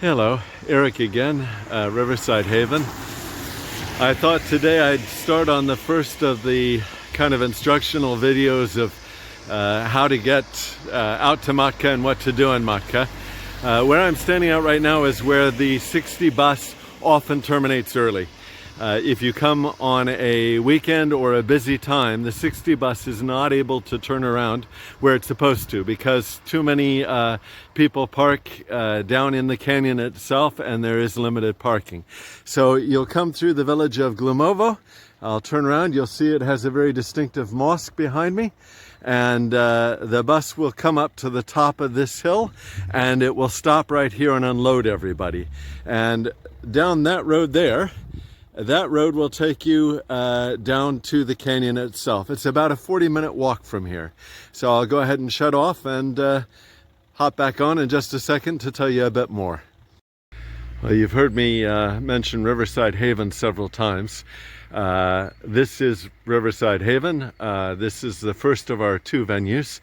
Hello, Eric again, Riverside Haven. I thought today I'd start on the first of the kind of instructional videos of how to get out to Matka and what to do in Matka. Where I'm standing out right now is where the 60 bus often terminates early. If you come on a weekend or a busy time, the 60 bus is not able to turn around where it's supposed to because too many people park down in the canyon itself and there is limited parking. So you'll come through the village of Glumovo. I'll turn around, you'll see it has a very distinctive mosque behind me, and the bus will come up to the top of this hill and it will stop right here and unload everybody. And down that road there, that road will take you down to the canyon itself. It's about a 40-minute walk from here. So I'll go ahead and shut off and hop back on in just a second to tell you a bit more. Well, you've heard me mention Riverside Haven several times. This is Riverside Haven. This is the first of our two venues.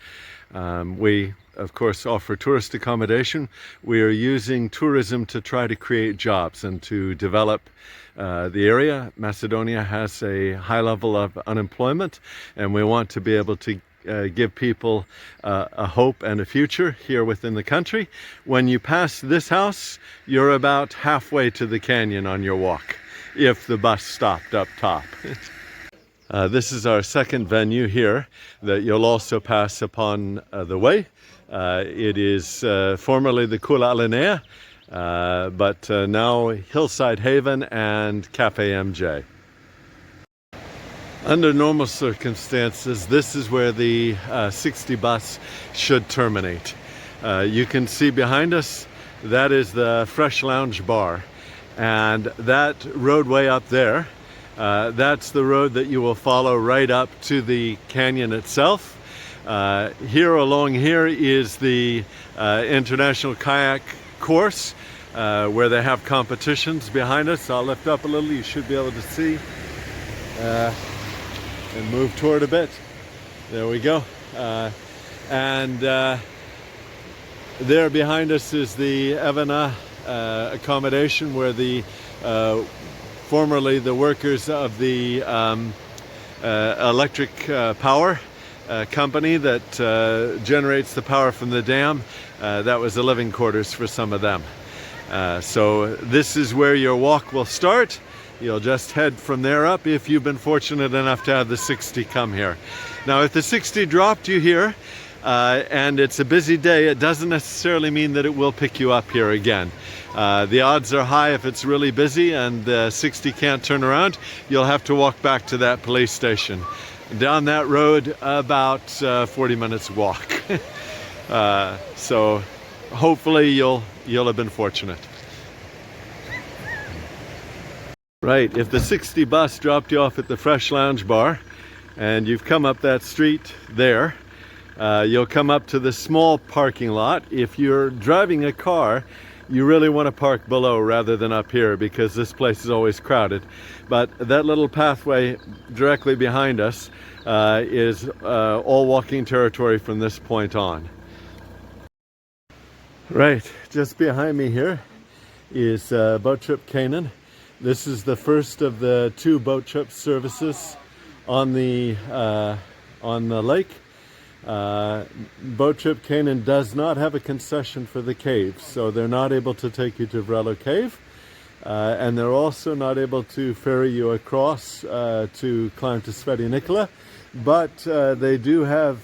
We of course offer tourist accommodation. We are using tourism to try to create jobs and to develop the area. Macedonia has a high level of unemployment and we want to be able to give people a hope and a future here within the country. When you pass this house, you're about halfway to the canyon on your walk, if the bus stopped up top. This is our second venue here that you'll also pass upon the way. It is formerly the Kula Alinea, but now Hillside Haven and Cafe MJ. Under normal circumstances, this is where the 60 bus should terminate. You can see behind us, that is the Fresh Lounge Bar. And that roadway up there, that's the road that you will follow right up to the canyon itself. Here along here is the International Kayak course where they have competitions behind us. I'll lift up a little, you should be able to see, and move toward a bit. There we go. And there behind us is the Evana accommodation where the formerly the workers of the electric power company that generates the power from the dam, that was the living quarters for some of them. So this is where your walk will start. You'll just head from there up if you've been fortunate enough to have the 60 come here. Now if the 60 dropped you here and it's a busy day, it doesn't necessarily mean that it will pick you up here again. The odds are high if it's really busy and the 60 can't turn around, you'll have to walk back to that police station. Down that road, about 40 minutes walk. So hopefully you'll have been fortunate. Right, if the 60 bus dropped you off at the Fresh Lounge Bar and you've come up that street there, you'll come up to the small parking lot. If you're driving a car, you really want to park below rather than up here because this place is always crowded. But that little pathway directly behind us is all walking territory from this point on. Right, just behind me here is Boat Trip Canaan. This is the first of the two boat trip services on the lake. Boat Trip Canaan does not have a concession for the caves, so they're not able to take you to Vrelo cave, and they're also not able to ferry you across to climb to Sveti Nikola, but they do have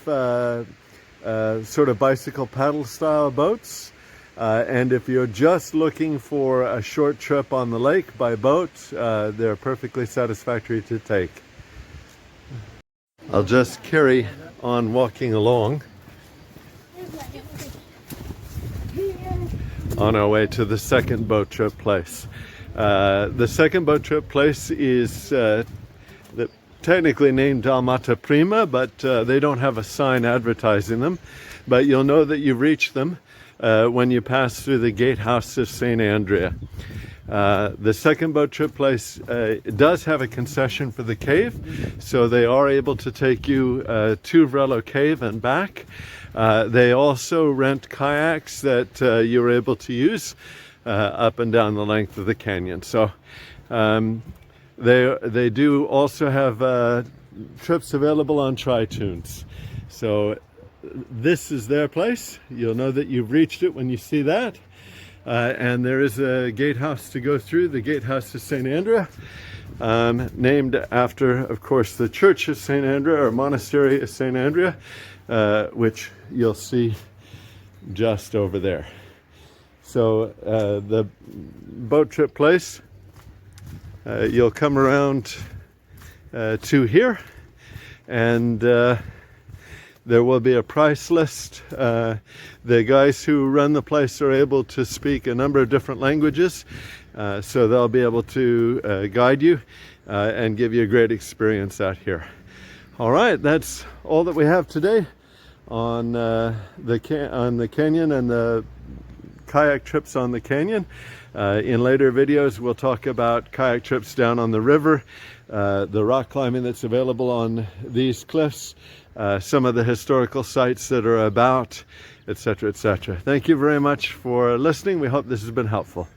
sort of bicycle paddle style boats. And if you're just looking for a short trip on the lake by boat, they're perfectly satisfactory to take. I'll just carry on walking along on our way to the second boat trip place. The second boat trip place is technically named Almata Prima, but they don't have a sign advertising them. But you'll know that you've reached them when you pass through the gatehouse of St. Andrea. The second boat trip place does have a concession for the cave, so they are able to take you to Vrelo cave and back. They also rent kayaks that you're able to use. up and down the length of the canyon. So they do also have trips available on Tri-Tunes. So this is their place. You'll know that you've reached it when you see that. And there is a gatehouse to go through. The gatehouse is St. Andrea, named after, of course, the church of St. Andrea, or monastery of St. Andrea, which you'll see just over there. So the boat trip place, you'll come around to here, and there will be a price list. The guys who run the place are able to speak a number of different languages, so they'll be able to guide you and give you a great experience out here. All right, that's all that we have today on the canyon and the kayak trips on the canyon. In later videos, we'll talk about kayak trips down on the river, the rock climbing that's available on these cliffs, some of the historical sites that are about, etc., etc. Thank you very much for listening. We hope this has been helpful.